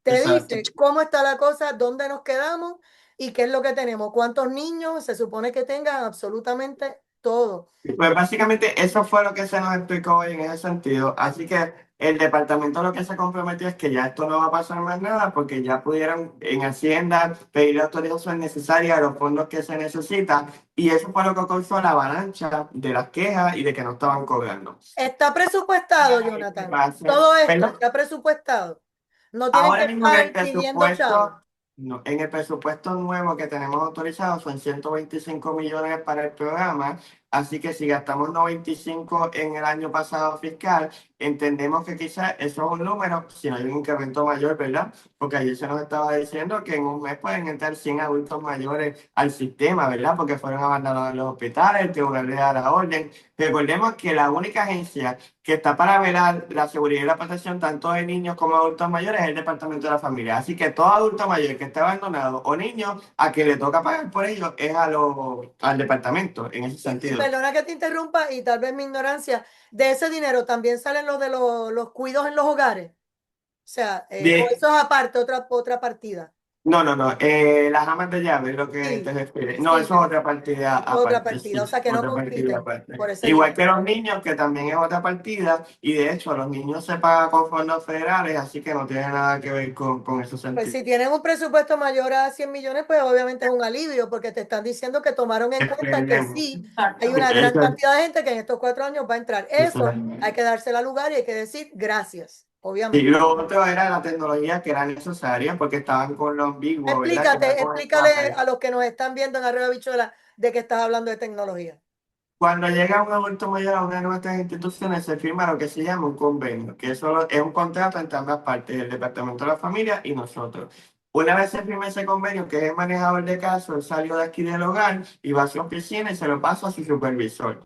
te exacto. dice cómo está la cosa, dónde nos quedamos y qué es lo que tenemos, cuántos niños se supone que tengan absolutamente todo. Pues básicamente eso fue lo que se nos explicó hoy en ese sentido. Así que el departamento lo que se comprometió es que ya esto no va a pasar más nada porque ya pudieron en Hacienda pedir la autorización necesaria a los fondos que se necesitan y eso fue lo que causó la avalancha de las quejas y de que no estaban cobrando. Está presupuestado, Jonathan. Todo esto Perdón. está presupuestado. No tienen Ahora que mismo en el estar pidiendo chavos. presupuesto, no, en el presupuesto nuevo que tenemos autorizado son 125 millones para el programa, así que si gastamos 95 en el año pasado fiscal, entendemos que quizás eso es un número, si no hay un incremento mayor, ¿verdad? Porque ayer se nos estaba diciendo que en un mes pueden entrar 100 adultos mayores al sistema, ¿verdad? Porque fueron abandonados en los hospitales, el tribunal le da la orden. Recordemos que la única agencia que está para velar la seguridad y la protección tanto de niños como adultos mayores es el Departamento de la Familia. Así que todo adulto mayor que esté abandonado o niño a quien le toca pagar por ello es al departamento en ese Y sentido. perdona que te interrumpa y tal vez mi ignorancia, de ese dinero también salen los de los cuidos en los hogares. O sea, o De, eso es aparte, otra partida. no, las amas de llave es lo que Sí, te refieres. No, sí, eso es otra partida otra aparte, partida. O sí, sea, que no otra partida compiten aparte. por ese Igual dinero. que los niños, que también es otra partida, y de hecho a los niños se paga con fondos federales, así que no tiene nada que ver con ese Pues sentido. si tienen un presupuesto mayor a 100 millones, pues obviamente es un alivio, porque te están diciendo que tomaron en cuenta que Esperemos. sí, Exacto. hay una gran Eso, cantidad de gente que en estos 4 años va a entrar. eso Eso hay que dársela lugar y hay que decir gracias, Y obviamente. lo otro era la tecnología que era necesaria porque estaban con los ambiguos, ¿verdad? Que era con el Explícale papel. a los que nos están viendo en Arriba Bichuela de que estás hablando de tecnología. Cuando llega un adulto mayor a una de nuestras instituciones, se firma lo que se llama un convenio, que eso es un contrato entre ambas partes, el Departamento de la Familia y nosotros. Una vez se firma ese convenio, que es el manejador de casos, él salió de aquí del hogar y va a su oficina y se lo pasa a su supervisor.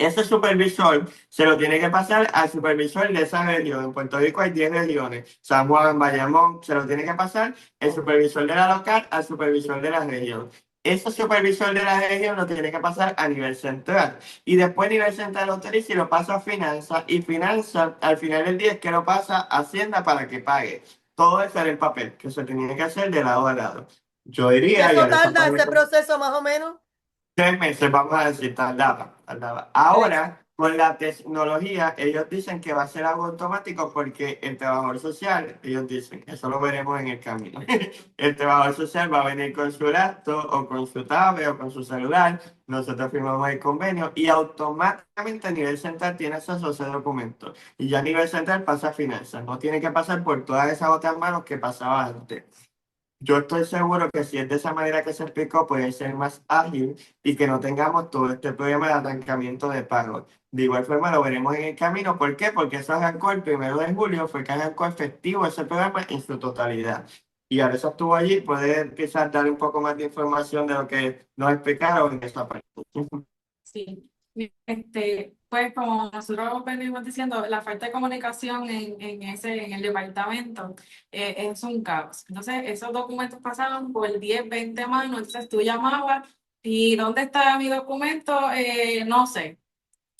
Ese supervisor se lo tiene que pasar al supervisor de esa región. En Puerto Rico hay 10 regiones. San Juan, Bayamón, se lo tiene que pasar el supervisor de la local al supervisor de la región. Ese supervisor de la región lo tiene que pasar a nivel central. Y después a nivel central lo autoriza y lo pasa a finanzas. Y finanzas, al final del día, es que lo pasa a Hacienda para que pague. Todo eso era el papel que se tenía que hacer de lado a lado. Yo ¿Y diría, y eso ahora eso tarda ese proceso más o menos? 3 meses, vamos a decir, tardaba. Ahora, con la tecnología, ellos dicen que va a ser algo automático porque el trabajador social, ellos dicen, eso lo veremos en el camino. El trabajador social va a venir con su laptop o con su tablet o con su celular, nosotros firmamos el convenio y automáticamente a nivel central tiene acceso a ese documento. Y ya a nivel central pasa a finanzas, no tiene que pasar por todas esas otras manos que pasaba antes. Yo estoy seguro que si es de esa manera que se explicó, puede ser más ágil y que no tengamos todo este problema de atancamiento de pagos. De igual forma lo veremos en el camino. ¿Por qué? Porque eso arrancó el 1 de julio, fue que arrancó efectivo ese programa en su totalidad. Y ahora eso estuvo allí, puede quizás dar un poco más de información de lo que nos explicaron en esta parte. Sí, pues como nosotros venimos diciendo, la falta de comunicación en el departamento es un caos. Entonces, esos documentos pasaban por 10, 20 manos, entonces tú llamabas y ¿dónde está mi documento? No sé.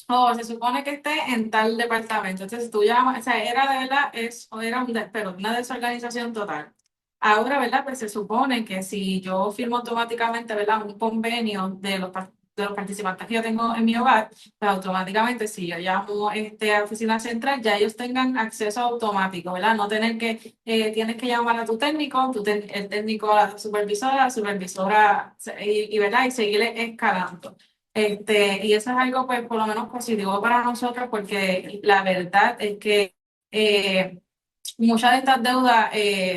O se supone que esté en tal departamento. Entonces tú llamas, o sea, era de verdad, era pero una desorganización total. Ahora, ¿verdad? Pues se supone que si yo firmo automáticamente, ¿verdad? Un convenio de los participantes que yo tengo en mi hogar, pues automáticamente si yo llamo a oficina central, ya ellos tengan acceso automático, ¿verdad? No tener que, tienes que llamar a tu técnico, el técnico a la supervisora, ¿verdad? Y seguirle escalando. Y eso es algo, pues, por lo menos positivo para nosotros, porque la verdad es que muchas de estas deudas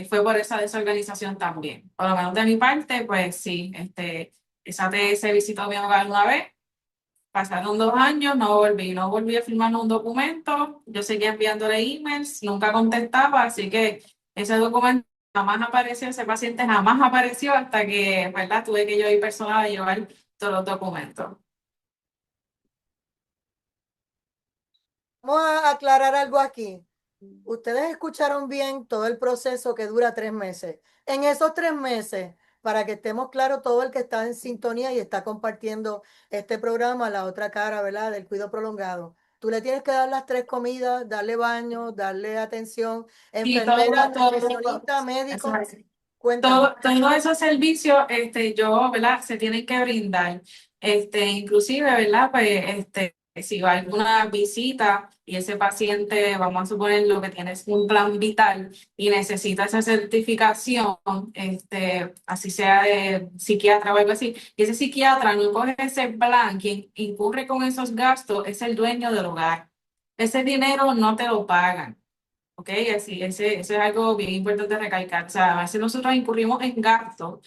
fue por esa desorganización también. Por lo menos de mi parte, pues sí, esa TS visitó mi hogar una vez, pasaron 2 años, no volví a firmar un documento, yo seguía enviándole emails, nunca contestaba, así que ese documento jamás apareció, ese paciente jamás apareció hasta que, ¿verdad? Tuve que yo ir personal a llevar todos los documentos. Vamos a aclarar algo aquí. Ustedes escucharon bien todo el proceso que dura 3 meses. En esos 3 meses, para que estemos claros, todo el que está en sintonía y está compartiendo este programa, la otra cara, ¿verdad? Del cuidado prolongado. Tú le tienes que dar las 3 comidas, darle baño, darle atención, Y enfermera, nutricionista, médico. Cuéntame. todos esos servicios, ¿verdad? Se tienen que brindar. Inclusive, ¿verdad? Pues, si va a alguna visita y ese paciente, vamos a suponer lo que tiene es un plan vital y necesita esa certificación, así sea de psiquiatra o algo así, y ese psiquiatra no coge ese plan, quien incurre con esos gastos es el dueño del hogar. Ese dinero no te lo pagan. ¿Ok? Así, ese es algo bien importante recalcar. O sea, a veces nosotros incurrimos en gastos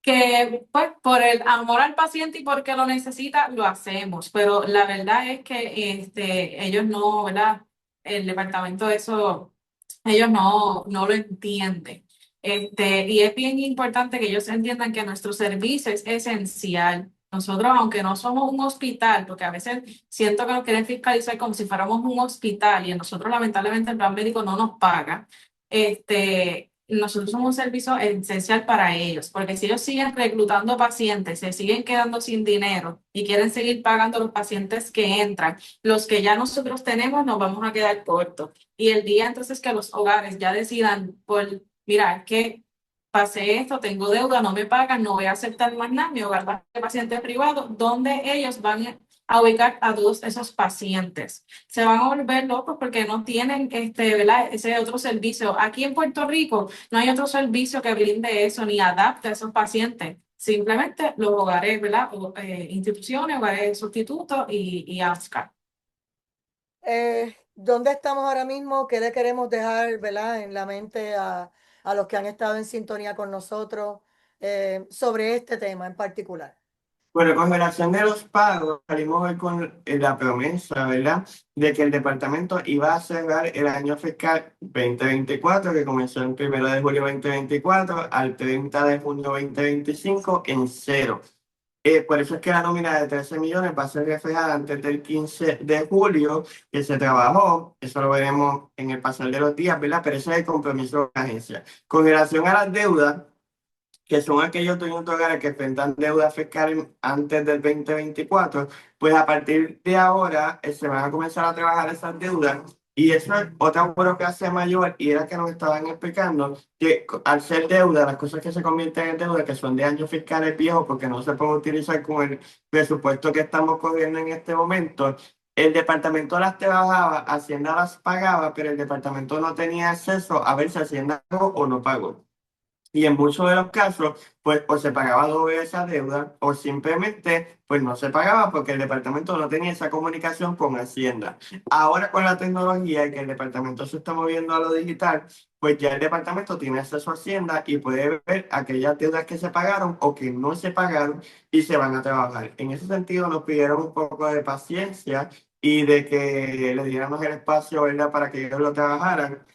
que, pues, por el amor al paciente y porque lo necesita, lo hacemos. Pero la verdad es que ellos no, ¿verdad? El departamento de eso, ellos no lo entienden. Y es bien importante que ellos entiendan que nuestro servicio es esencial. Nosotros, aunque no somos un hospital, porque a veces siento que nos quieren fiscalizar como si fuéramos un hospital y nosotros lamentablemente el plan médico no nos paga, nosotros somos un servicio esencial para ellos, porque si ellos siguen reclutando pacientes, se siguen quedando sin dinero y quieren seguir pagando a los pacientes que entran, los que ya nosotros tenemos nos vamos a quedar cortos. Y el día entonces que los hogares ya decidan, por, mira, que pasé esto, tengo deuda, no me pagan, no voy a aceptar más nada, mi hogar va a ser paciente privado, donde ellos van a ubicar a todos esos pacientes. Se van a volver locos porque no tienen ¿verdad? Ese otro servicio. Aquí en Puerto Rico no hay otro servicio que brinde eso ni adapte a esos pacientes. Simplemente los hogares, ¿verdad? Instituciones, hogares sustitutos y ASCA. ¿Dónde estamos ahora mismo? ¿Qué le queremos dejar, ¿verdad? En la mente a los que han estado en sintonía con nosotros sobre este tema en particular? Bueno, con relación de los pagos, salimos hoy con la promesa, ¿verdad?, de que el departamento iba a cerrar el año fiscal 2024, que comenzó el 1 de julio 2024 al 30 de junio 2025 en cero. Por eso es que la nómina de 13 millones va a ser reflejada antes del 15 de julio que se trabajó. Eso lo veremos en el pasar de los días, ¿verdad? Pero ese es el compromiso de la agencia. Con relación a las deudas, que son aquellos dueños de hogares que enfrentan deudas fiscales antes del 2024, pues a partir de ahora se van a comenzar a trabajar esas deudas. Y eso es otra burocracia mayor, y era que nos estaban explicando que al ser deuda, las cosas que se convierten en deuda, que son de años fiscales viejos, porque no se pueden utilizar con el presupuesto que estamos corriendo en este momento, el departamento las trabajaba, Hacienda las pagaba, pero el departamento no tenía acceso a ver si Hacienda pagó o no pagó. Y en muchos de los casos, pues o se pagaba doble esa deuda o simplemente pues no se pagaba porque el departamento no tenía esa comunicación con Hacienda. Ahora con la tecnología y que el departamento se está moviendo a lo digital, pues ya el departamento tiene acceso a Hacienda y puede ver aquellas deudas que se pagaron o que no se pagaron y se van a trabajar. En ese sentido nos pidieron un poco de paciencia y de que le diéramos el espacio, ¿verdad?, para que ellos lo trabajaran.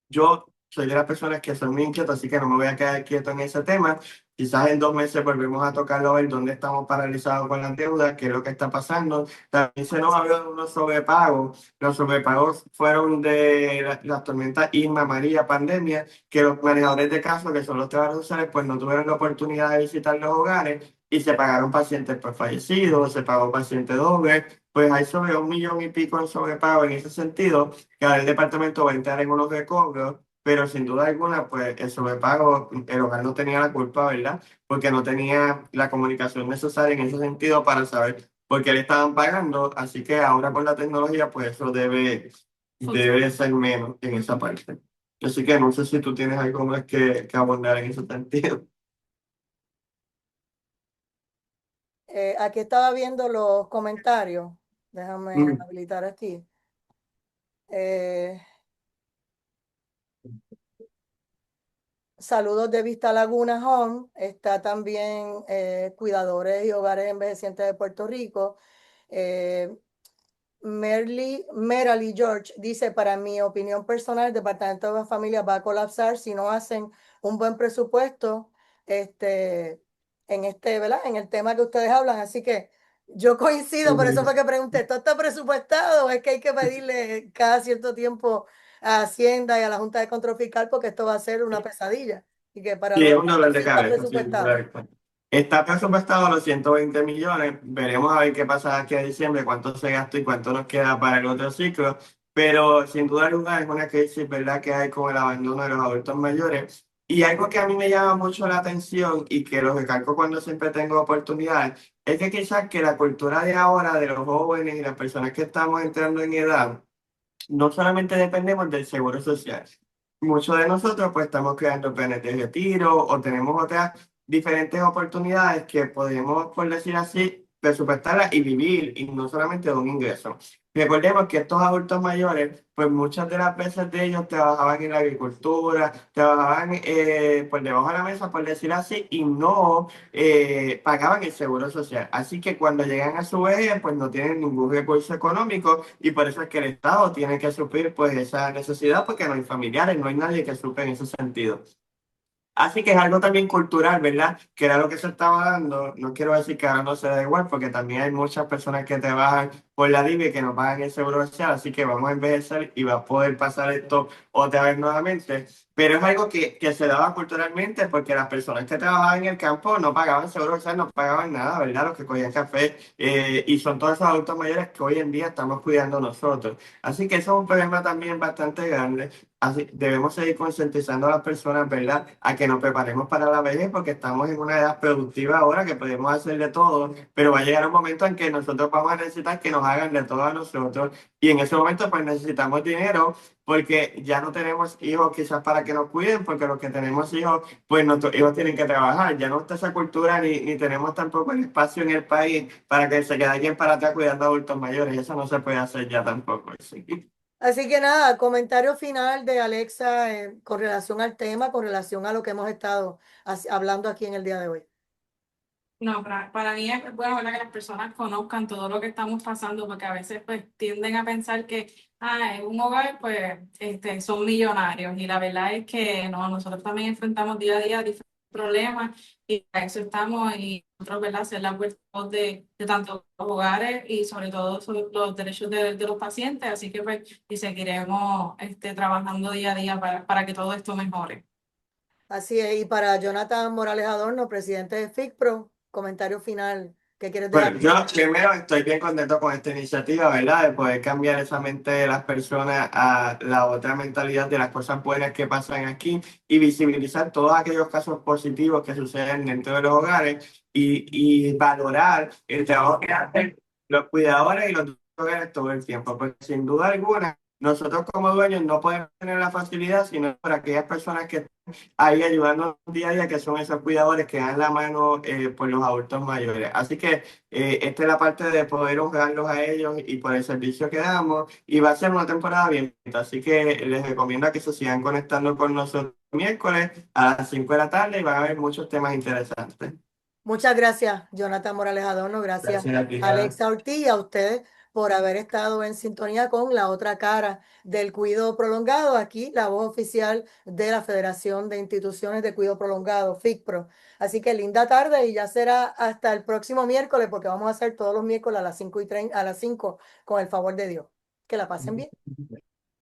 Yo soy de las personas que son muy inquietas, así que no me voy a quedar quieto en ese tema. Quizás en 2 meses volvemos a tocarlo, a ver dónde estamos paralizados con las deudas, qué es lo que está pasando. También se nos habló de unos sobrepagos. Los sobrepagos fueron de las tormentas Irma, María, pandemia, que los manejadores de casos, que son los trabajadores sociales, pues no tuvieron la oportunidad de visitar los hogares y se pagaron pacientes por fallecidos, se pagó paciente doble. Pues hay sobre 1 millón y pico en sobrepago en ese sentido, que ahora el departamento va a entrar en unos recobros, pero sin duda alguna, pues el sobrepago, el hogar no tenía la culpa, ¿verdad? Porque no tenía la comunicación necesaria en ese sentido para saber por qué le estaban pagando, así que ahora con la tecnología, pues eso debe ser menos en esa parte. Así que no sé si tú tienes algo más que abundar en ese sentido. Aquí estaba viendo los comentarios. Déjame Mm. habilitar aquí. Eh, Saludos de Vista Laguna Home. Está también Cuidadores y Hogares Envejecientes de Puerto Rico. Merally George dice, para mi opinión personal, el Departamento de Familia va a colapsar si no hacen un buen presupuesto ¿verdad? En el tema que ustedes hablan. Así que yo coincido, por eso fue que pregunté, ¿todo está presupuestado o es que hay que pedirle cada cierto tiempo a Hacienda y a la Junta de Control Fiscal porque esto va a ser una pesadilla? Y que para Sí, los es un dolor de sí está cabeza, sí, presupuestado. correcto. Está presupuestado a los 120 millones. Veremos a ver qué pasa aquí a diciembre, cuánto se gasta y cuánto nos queda para el otro ciclo. Pero sin duda alguna es una crisis, ¿verdad?, que hay con el abandono de los adultos mayores. Y algo que a mí me llama mucho la atención y que lo recalco cuando siempre tengo oportunidades, es que quizás que la cultura de ahora, de los jóvenes y las personas que estamos entrando en edad, no solamente dependemos del seguro social. Muchos de nosotros pues estamos creando planes de retiro o tenemos otras diferentes oportunidades que podemos, por decir así, presupuestarlas y vivir y no solamente de un ingreso. Recordemos que estos adultos mayores, pues muchas de las veces de ellos trabajaban en la agricultura, trabajaban por debajo de la mesa, por decir así, y no pagaban el seguro social. Así que cuando llegan a su vejez, pues no tienen ningún recurso económico y por eso es que el Estado tiene que suplir pues esa necesidad porque no hay familiares, no hay nadie que suple en ese sentido. Así que es algo también cultural, ¿verdad? Que era lo que se estaba dando. No quiero decir que ahora no se da igual, porque también hay muchas personas que trabajan por la DIV y que no pagan el seguro social, así que vamos a envejecer y va a poder pasar esto otra vez nuevamente. Pero es algo que se daba culturalmente porque las personas que trabajaban en el campo no pagaban seguro social, no pagaban nada, ¿verdad? Los que cogían café y son todos esos adultos mayores que hoy en día estamos cuidando nosotros. Así que eso es un problema también bastante grande. Así, debemos seguir concientizando a las personas, ¿verdad? A que nos preparemos para la vejez porque estamos en una edad productiva ahora que podemos hacer de todo, pero va a llegar un momento en que nosotros vamos a necesitar que nos hagan de todo a nosotros y en ese momento pues necesitamos dinero porque ya no tenemos hijos quizás para que nos cuiden, porque los que tenemos hijos, pues nuestros hijos tienen que trabajar. Ya no está esa cultura ni tenemos tampoco el espacio en el país para que se quede alguien para atrás cuidando a adultos mayores. Eso no se puede hacer ya tampoco. Sí. Así que nada, comentario final de Alexa con relación al tema, con relación a lo que hemos estado hablando aquí en el día de hoy. No, para mí es bueno, ¿verdad? Que las personas conozcan todo lo que estamos pasando, porque a veces pues tienden a pensar que en un hogar pues son millonarios y la verdad es que no, nosotros también enfrentamos día a día diferentes problemas y para eso estamos y nosotros, ¿verdad? Hacer la voz de tanto los hogares y sobre todo sobre los derechos de los pacientes, así que pues y seguiremos trabajando día a día para que todo esto mejore. Así es, y para Jonathan Morales Adorno, presidente de FICPRO, comentario final que quieres dejar. Bueno, yo primero estoy bien contento con esta iniciativa, ¿verdad? De poder cambiar esa mente de las personas a la otra mentalidad de las cosas buenas que pasan aquí y visibilizar todos aquellos casos positivos que suceden dentro de los hogares y valorar el trabajo que hacen los cuidadores y los hogares todo el tiempo, porque sin duda alguna nosotros como dueños no podemos tener la facilidad, sino por aquellas personas que ahí ayudando día a día, que son esos cuidadores que dan la mano por los adultos mayores. Así que esta es la parte de poder honrarlos a ellos y por el servicio que damos. Y va a ser una temporada bien bonita. Así que les recomiendo a que se sigan conectando con nosotros miércoles a las 5 de la tarde y van a haber muchos temas interesantes. Muchas gracias, Jonathan Morales Adorno. Gracias, Gracias a ti, Jara. Alexa Ortiz, y a ustedes por haber estado en sintonía con la otra cara del cuidado prolongado. Aquí, la voz oficial de la Federación de Instituciones de Cuidado Prolongado, FICPRO. Así que linda tarde y ya será hasta el próximo miércoles, porque vamos a hacer todos los miércoles a las 5 y 30, a las 5, con el favor de Dios. Que la pasen bien.